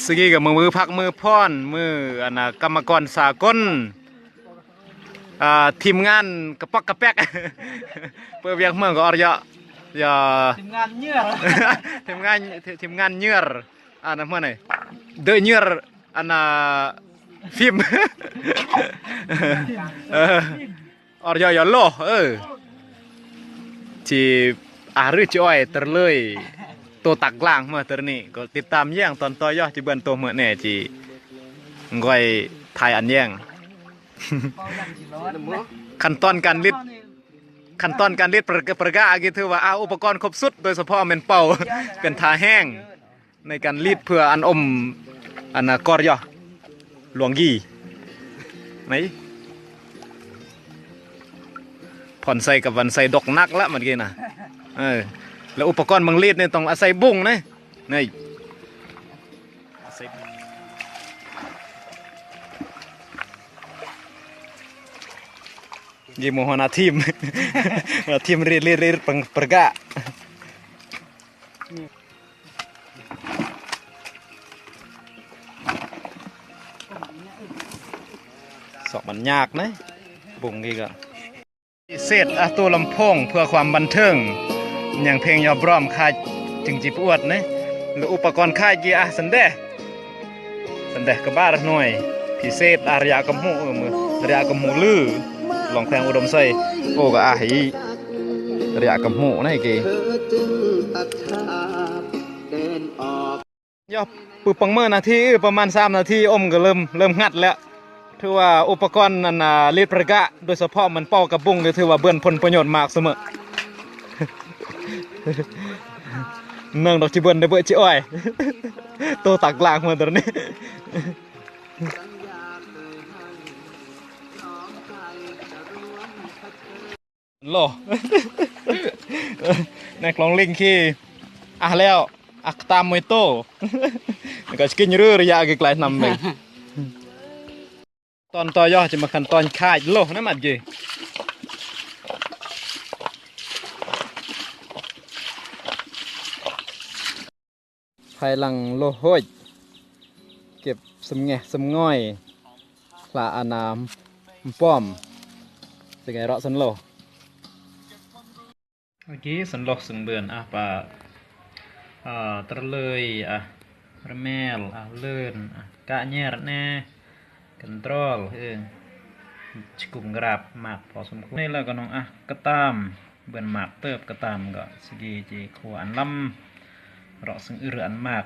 สกี้กับมือพักมือพ่อนมืออันน่ะกรรมกรสากลทีมงานกระปอกกระแปกเพื่อเวียงเมืองก็อรยะอย่าทีมงานเนื้อ ทีมงานทีมงานเนื้ออันนั้นเมื่อไหร่เดยเนื้ออันน่ะฟิล์มอรยะอย่าโลที่รือจ้อยตะเลยตัวตักล่างมาตอนนี้ก็ติดตามแย่งตอนต่อยอดที่เบิ้นตัวเมื่อเนี่ยจีง่อยถ่ายอันแย่งขั้นตอนการลิดประกาศถือว่าอุปกรณ์ครบสุดโดยเฉพาะเป็นเป่าเป็นทาแห้งในการรีดเพื่ออันอมอันกอรยอหลวงยี่ไหนผ่อนใส่กับวันใส่ดอกนักละเมื่อกี้นะแล้วอุปกรณ์บางรีดเนี่ยต้องอาศัยบุ้งนะนี่ยี่โมหนาทีมทีมรีดประกาศสอบมันยากนะบุ้งกี่ก็เศษตัวลำโพงเพื่อความบันเทิงอย่างเพลงยอบร้อมค่ายจึงจีบอวดนะหรืออุปกรณ์ค่ายกีสันเดกระบ้าหน่อยพิเศษอารยากำหูมืออารยากำหูลือลองแพงอุดมใส่โอ้ก็หิอารยากำหูนะกี่ยอบปืนปังเมื่อนาทีประมาณ3 นาทีอมก็เริ่มงัดแล้วถือว่าอุปกรณ์นันรีดประกะโดยเฉพาะมันเป่ากระบุ้งถือว่าเบื่อผลประโยชน์มากเสมอเนื่องดอกจีเบินได้เบื่อจีอ้อยตัวตักลางมาตอนนี้โลนักลองลิงขี้แล้วตามมวยโต้ก็สกินรื้อระยะไกลๆนำไปตอนต่อยอดจะมาขั้นตอนค่ายโลนั่นมันจีภายหลังโลห้อยเก็บสมแงสมง่อยปลาอานามป้อมเป็นไงเราสันโลเมื่อกี้สันโลสังเบือนปลาตะเลยระแมลเลื่อนกะแย่แน่กันตรอลชิกุมกราบหมากพอสมควรนี่แล้วก็น้องกระตามเบือนหมากเติบกระตามก็สกีจีขวานลำเราซึ่งอันหมาก